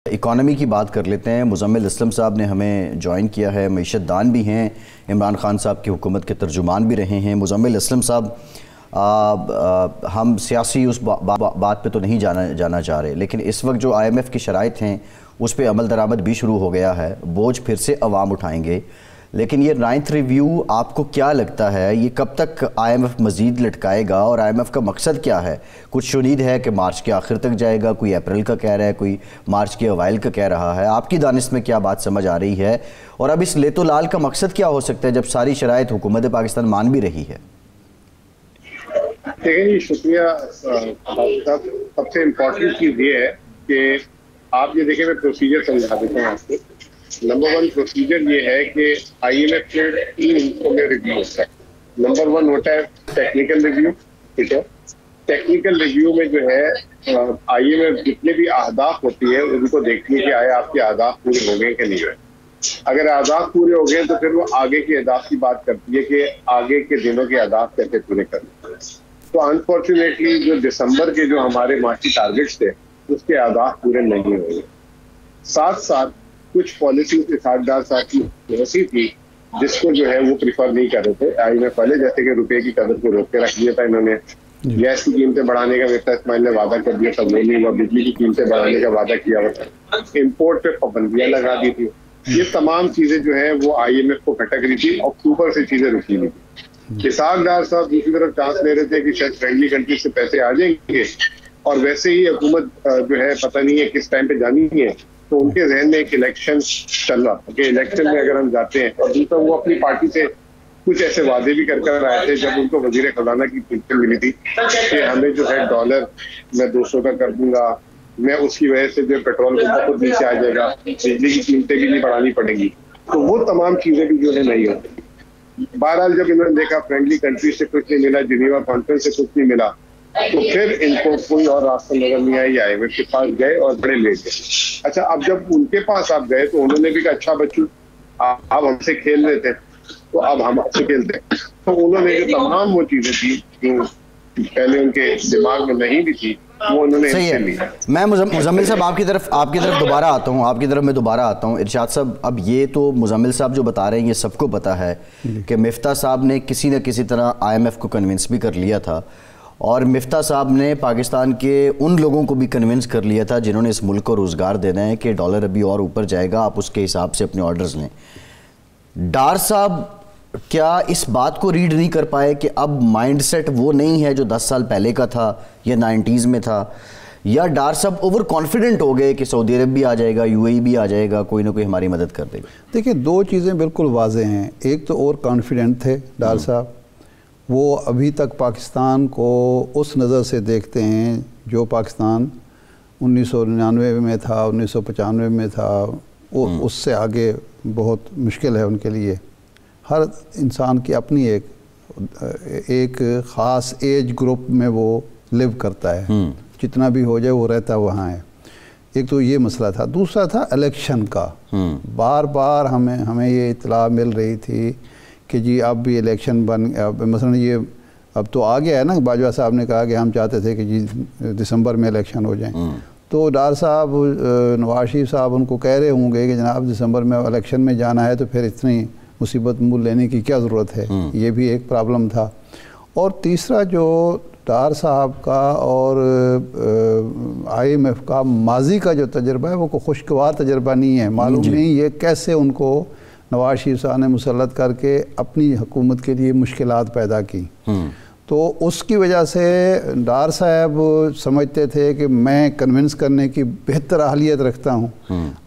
Economy की बात कर लेते हैं। मुज़म्मिल असलम साहब ने हमें ज्वाइन किया है, मईशत दान भी हैं, इमरान खान साहब की हुकूमत के तर्जुमान भी रहे हैं। मुज़म्मिल असलम साहब, हम सियासी उस बात पे तो नहीं जाना चाह रहे, लेकिन इस वक्त जो IMF की शराइत हैं उस पर अमल दरामद भी शुरू हो गया है, बोझ फिर से अवाम उठाएंगे। लेकिन ये 9th रिव्यू आपको क्या लगता है, ये कब तक IMF मज़ीद लटकाएगा और IMF का मकसद क्या है? कुछ शुनीद है कि मार्च के आखिर तक जाएगा, कोई अप्रैल का कह रहा है, कोई मार्च के अवाइल का कह रहा है। आपकी दानिश में क्या बात समझ आ रही है और अब इस लेतो लाल का मकसद क्या हो सकता है जब सारी शराइत हुकूमत पाकिस्तान मान भी रही है? देखिए, शुक्रिया साहब। सबसे इम्पोर्टेंट चीज़ ये है कि आप ये देखें, मैं प्रोसीजर समझा देता हूँ आपको। नंबर 1 प्रोसीजर ये है कि IMF के 3 हिस्सों में रिव्यू होता है। नंबर 1 होता है टेक्निकल रिव्यू, ठीक है। टेक्निकल रिव्यू में जो है IMF जितने भी अहदाफ होती है उनको देखती है कि आया आपके अहदाफ पूरे हो गए कि नहीं हुए। अगर अहदाफ पूरे हो गए तो फिर वो आगे के अहदाफ की बात करती है कि आगे के दिनों के अहदाफ कैसे पूरे करने। तो अनफॉर्चुनेटली जो दिसंबर के जो हमारे मार्ची टारगेट्स थे उसके अहदाफ पूरे नहीं हुए। साथ साथ कुछ पॉलिसी इसाकदार साहब की ऐसी थी जिसको जो है वो प्रिफर नहीं कर रहे थे IMF वाले, जैसे कि रुपए की कदर को रोक के रख दिया था इन्होंने। गैस की कीमतें बढ़ाने का मिर्जा इस्माइल ने वादा कर दिया था, वो नहीं हुआ। बिजली की कीमतें बढ़ाने का वादा किया हुआ था, इम्पोर्ट पे पाबंदियां लगा दी थी। ये तमाम चीजें जो है वो IMF को खटक रही थी। अक्टूबर से चीजें रुकी नहीं थी। इसाकदार साहब दूसरी तरफ चांस ले रहे थे कि शायद फ्रेंडली कंट्री से पैसे आ जाएंगे और वैसे ही हुकूमत जो है पता नहीं है किस टाइम पे जानी है, तो उनके जहन में एक इलेक्शन चल रहा कि इलेक्शन में अगर हम जाते हैं। और दूसरा वो अपनी पार्टी से कुछ ऐसे वादे भी कर आए थे जब उनको वजीर खजाना की पेंशन मिली थी कि हमें जो है डॉलर मैं 200 का कर दूंगा, मैं उसकी वजह से जो पेट्रोल का बहुत नीचे आ जाएगा, बिजली की कीमतें भी नहीं बढ़ानी पड़ेंगी। तो वो तमाम चीजें भी जो है नहीं होती। बहरहाल जब इन्होंने देखा फ्रेंडली कंट्री से कुछ नहीं मिला, जिनेवा कॉन्फ्रेंस से कुछ नहीं मिला, तो फिर इनको कोई और रास्ता नजर नहीं आया। IMF के पास गए और बड़े लेट गए। अच्छा, अब जब उनके पास आप गए तो उन्होंने भी कहा अच्छा बच्चों आप हमसे खेल रहे थे तो अब हम आपसे खेलते हैं। तो उन्होंने जो तमाम वो चीजें थी जो पहले उनके दिमाग में नहीं भी थी वो उन्होंने सही है। मैं मुज़म्मिल साहब आपकी तरफ दोबारा आता हूँ, आपकी तरफ मैं दोबारा आता हूँ। इरशाद साहब, अब ये तो मुज़म्मिल साहब जो बता रहे हैं ये सबको पता है कि मिफ्ता साहब ने किसी न किसी तरह IMF को कन्विंस भी कर लिया था और मिफ्ता साहब ने पाकिस्तान के उन लोगों को भी कन्विंस कर लिया था जिन्होंने इस मुल्क को रोज़गार देना है कि डॉलर अभी और ऊपर जाएगा, आप उसके हिसाब से अपने ऑर्डर्स लें। डार साहब क्या इस बात को रीड नहीं कर पाए कि अब माइंडसेट वो नहीं है जो 10 साल पहले का था या 90s में था, या डार साहब ओवर कॉन्फिडेंट हो गए कि सऊदी अरब भी आ जाएगा, UAE भी आ जाएगा, कोई ना कोई हमारी मदद कर देगा? देखिए, 2 चीज़ें बिल्कुल वाज़ेह हैं। एक तो ओवर कॉन्फिडेंट थे डार साहब, वो अभी तक पाकिस्तान को उस नज़र से देखते हैं जो पाकिस्तान 1999 में था, 1995 में था, वो उससे आगे बहुत मुश्किल है उनके लिए। हर इंसान की अपनी एक ख़ास एज ग्रुप में वो लिव करता है, जितना भी हो जाए वो रहता वहाँ है। एक तो ये मसला था। दूसरा था इलेक्शन का। बार बार हमें ये इत्तला मिल रही थी कि जी अब भी इलेक्शन मसलन ये अब तो आ गया है ना। बाजवा साहब ने कहा कि हम चाहते थे कि जी दिसंबर में इलेक्शन हो जाए, तो डार साहब, नवाज शरीफ साहब उनको कह रहे होंगे कि जनाब दिसंबर में इलेक्शन में जाना है तो फिर इतनी मुसीबत मूल लेने की क्या ज़रूरत है। ये भी एक प्रॉब्लम था। और तीसरा जो डार साहब का और IMF का माजी का जो तजर्बा है वो कोई खुशगवार तजर्बा नहीं है। मालूम नहीं ये कैसे उनको नवाज शरीफ साहब ने मुसल्लत करके अपनी हुकूमत के लिए मुश्किलात पैदा की। तो उसकी वजह से डार साहब समझते थे कि मैं कन्विंस करने की बेहतर अहलियत रखता हूँ।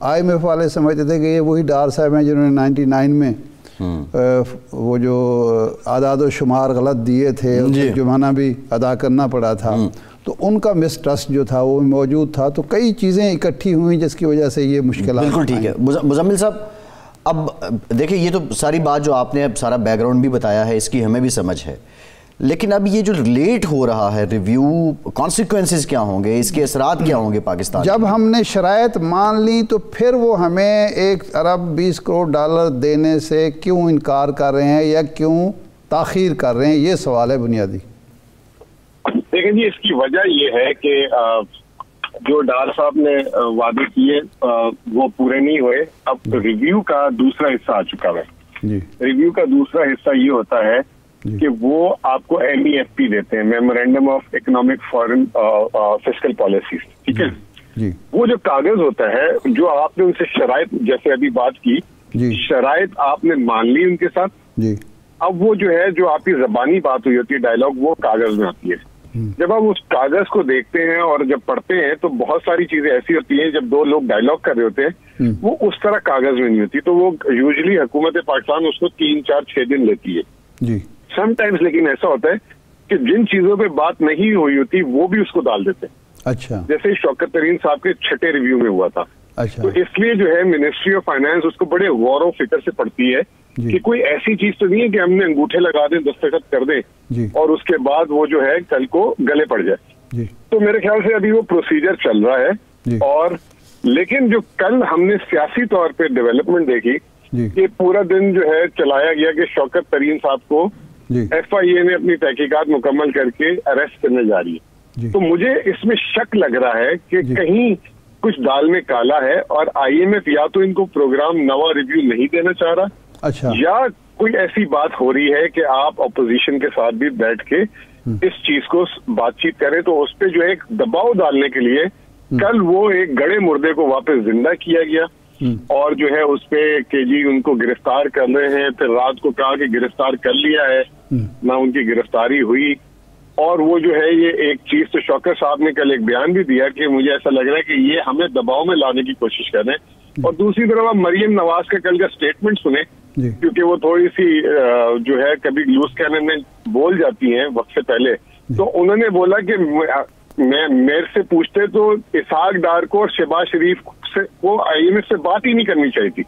IMF वाले समझते थे कि ये वही डार साहब हैं जिन्होंने 99 में वो जो आदाद शुमार गलत दिए थे, जुर्माना भी अदा करना पड़ा था, तो उनका मिसट्रस्ट जो था वो मौजूद था। तो कई चीज़ें इकट्ठी हुई जिसकी वजह से ये मुश्किल। बिल्कुल ठीक है। मुज़म्मिल साहब, अब देखिए ये तो सारी बात जो आपने अब सारा बैकग्राउंड भी बताया है इसकी हमें भी समझ है, लेकिन अब ये जो लेट हो रहा है रिव्यू, कॉन्सिक्वेंसेस क्या होंगे, इसके असरात क्या होंगे पाकिस्तान? जब हमने शराइत मान ली तो फिर वो हमें 1 अरब 20 करोड़ डॉलर देने से क्यों इनकार कर रहे हैं या क्यों ताख़ीर कर रहे हैं, ये सवाल है बुनियादी। देखिए जी, इसकी वजह ये है कि जो डार साहब ने वादे किए वो पूरे नहीं हुए। अब रिव्यू का दूसरा हिस्सा आ चुका है। रिव्यू का दूसरा हिस्सा ये होता है कि वो आपको MEFP देते हैं, memorandum of economic foreign fiscal policies, ठीक है। वो जो कागज होता है, जो आपने उनसे शराइत, जैसे अभी बात की, शराइत आपने मान ली उनके साथ, अब वो जो है, जो आपकी जबानी बात हुई होती है, डायलॉग, वो कागज में आती है। जब आप उस कागज को देखते हैं और जब पढ़ते हैं तो बहुत सारी चीजें ऐसी होती हैं, जब दो लोग डायलॉग कर रहे होते हैं वो उस तरह कागज में नहीं होती, तो वो यूजुअली हुकूमत पाकिस्तान उसको 3, 4, 6 दिन लेती है समटाइम्स। लेकिन ऐसा होता है कि जिन चीजों पे बात नहीं हुई होती वो भी उसको डाल देते हैं। अच्छा। जैसे शौकत तरीन साहब के 6ठे रिव्यू में हुआ था। अच्छा। तो इसलिए जो है मिनिस्ट्री ऑफ फाइनेंस उसको बड़े गौर और फिक्र से पढ़ती है कि कोई ऐसी चीज तो नहीं है कि हमने अंगूठे लगा दें, दस्तखत कर दें और उसके बाद वो जो है कल को गले पड़ जाए। तो मेरे ख्याल से अभी वो प्रोसीजर चल रहा है। और लेकिन जो कल हमने सियासी तौर पे डेवलपमेंट देखी कि पूरा दिन जो है चलाया गया कि शौकत तरीन साहब को FIA ने अपनी तहकीकात मुकम्मल करके अरेस्ट करने जा रही है। तो मुझे इसमें शक लग रहा है कि कहीं कुछ दाल में काला है और IMF या तो इनको प्रोग्राम नवा रिव्यू नहीं देना चाह रहा, अच्छा, या कोई ऐसी बात हो रही है कि आप अपोजिशन के साथ भी बैठ के इस चीज को बातचीत करें। तो उस पर जो है एक दबाव डालने के लिए कल वो एक गड़े मुर्दे को वापस जिंदा किया गया और जो है उस पे कि जी उनको गिरफ्तार कर रहे हैं। फिर रात को कहा कि गिरफ्तार कर लिया है, ना उनकी गिरफ्तारी हुई। और वो जो है ये एक चीज तो शौकत साहब ने कल एक बयान भी दिया कि मुझे ऐसा लग रहा है कि ये हमें दबाव में लाने की कोशिश कर रहे हैं। और दूसरी तरफ आप मरियम नवाज का कल का स्टेटमेंट सुने, क्योंकि वो थोड़ी सी जो है कभी लूज कैनन में बोल जाती हैं वक्त से पहले। तो उन्होंने बोला कि मैं मेरे से पूछते तो इसहाक डार को और शहबाज शरीफ से को IMF से बात ही नहीं करनी चाहिए थी।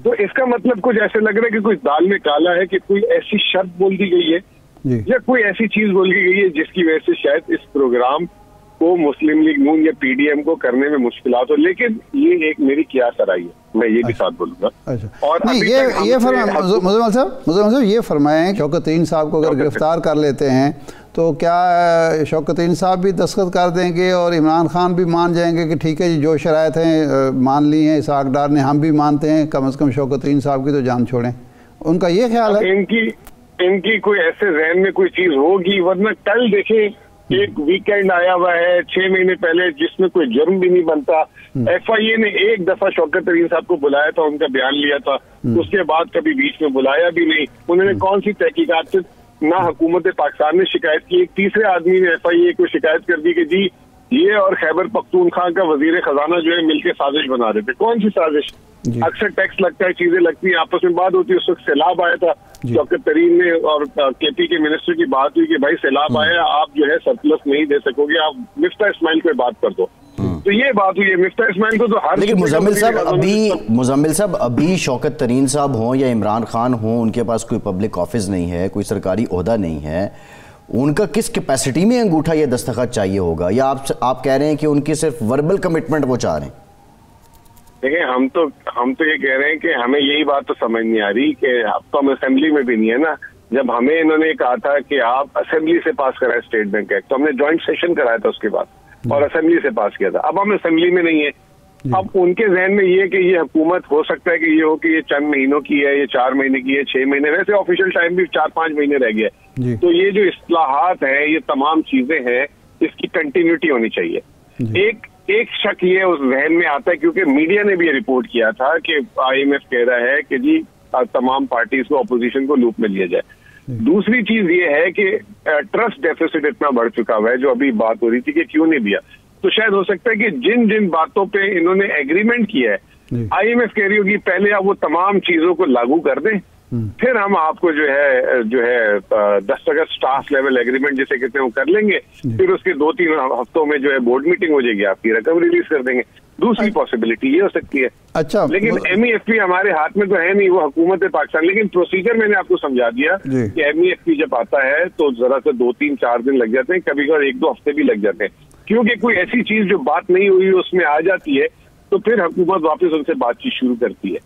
तो इसका मतलब कुछ ऐसे लग रहा है कि कुछ दाल में काला है, कि कोई ऐसी शर्त बोल दी गई है या कोई ऐसी चीज बोल दी गई है जिसकी वजह से शायद इस प्रोग्राम को मुस्लिम लीग नून या PDM को करने में मुश्किलात हो। लेकिन ये एक मेरी क्या सराई है, मैं ये भी साथ बोलूंगा। अच्छा। और नहीं, ये मुज़म्मिल साहब ये फरमाएं, शौकत तरीन साहब को अगर गिरफ्तार कर लेते हैं तो क्या शौकत तरीन साहब भी दस्तखत कर देंगे और इमरान खान भी मान जाएंगे कि ठीक है जी, जो शराइत हैं मान ली हैं, इसहाक डार ने, हम भी मानते हैं, कम से कम शौकत तरीन साहब की तो जान छोड़ें? उनका ये ख्याल है। इनकी कोई ऐसे जहन में कोई चीज होगी, वरना कल देखें एक वीकेंड आया हुआ है 6 महीने पहले जिसमें कोई जुर्म भी नहीं बनता। FIA ने एक दफा शौकत तरीन साहब को बुलाया था, उनका बयान लिया था, उसके बाद कभी बीच में बुलाया भी नहीं। उन्होंने कौन सी तहकीकात से, ना हुकूमत पाकिस्तान ने शिकायत की, एक तीसरे आदमी ने FIA को शिकायत कर दी कि जी ये और खैबर पख्तूनख्वा का वजीर खजाना जो है मिलकर साजिश बना रहे थे। कौन सी साजिश? अक्सर टैक्स लगता है, चीजें लगती हैं, आपस में बात होती है। उस वक्त सैलाब आया था, शौकत तरीन ने और KP के मिनिस्टर की बात हुई कि भाई सैलाब आया, आप जो है सरप्लस नहीं दे सकोगे, आप मिफ्ता इस्माइल को बात कर दो। तो ये बात हुई है मिफ्ता इस्माइल को तो हर। लेकिन मुजम्मिल साहब अभी शौकत तरीन साहब हों या इमरान खान हों, उनके पास कोई पब्लिक ऑफिस नहीं है, कोई सरकारी ओहदा नहीं है, उनका किस कैपेसिटी में अंगूठा या दस्तखत चाहिए होगा? या आप कह रहे हैं कि उनकी सिर्फ वर्बल कमिटमेंट वो चाह रहे हैं? देखिए, हम तो ये कह रहे हैं कि हमें यही बात तो समझ नहीं आ रही कि अब तो हम असेंबली में भी नहीं है ना। जब हमें इन्होंने कहा था कि आप असेंबली से पास कराए स्टेट बैंक एक्ट, तो हमने ज्वाइंट सेशन कराया था उसके बाद और असेंबली से पास किया था। अब हम असेंबली में नहीं है। अब उनके जहन में ये कि ये हुकूमत हो सकता है कि ये हो कि ये चंद महीनों की है, ये 4 महीने की है, 6 महीने, वैसे ऑफिशियल टाइम भी 4-5 महीने रह गया। तो ये जो इस्लाहात है, ये तमाम चीजें हैं, इसकी कंटिन्यूटी होनी चाहिए। एक शक ये उस जहन में आता है, क्योंकि मीडिया ने भी रिपोर्ट किया था कि IMF कह रहा है कि जी तमाम पार्टीज को, अपोजिशन को लूप में लिया जाए। दूसरी चीज ये है कि ट्रस्ट डेफिसिट इतना बढ़ चुका हुआ है, जो अभी बात हो रही थी कि क्यों नहीं दिया। तो शायद हो सकता है कि जिन जिन बातों पे इन्होंने एग्रीमेंट किया है, IMF कह रही होगी पहले आप वो तमाम चीजों को लागू कर दें, फिर हम आपको जो है दस्तखत स्टाफ लेवल एग्रीमेंट जिसे कहते हैं वो कर लेंगे, फिर उसके 2-3 हफ्तों में जो है बोर्ड मीटिंग हो जाएगी, आपकी रकम रिलीज कर देंगे। दूसरी पॉसिबिलिटी ये हो सकती है। अच्छा, लेकिन MEFP हमारे हाथ में तो है नहीं, वो हुकूमत पाकिस्तान। लेकिन प्रोसीजर मैंने आपको समझा दिया कि MEFP जब आता है तो जरा सा 2-3-4 दिन लग जाते हैं, कभी कभी 1-2 हफ्ते भी लग जाते हैं, क्योंकि कोई ऐसी चीज जो बात नहीं हुई उसमें आ जाती है, तो फिर हुकूमत वापस उनसे बातचीत शुरू करती है।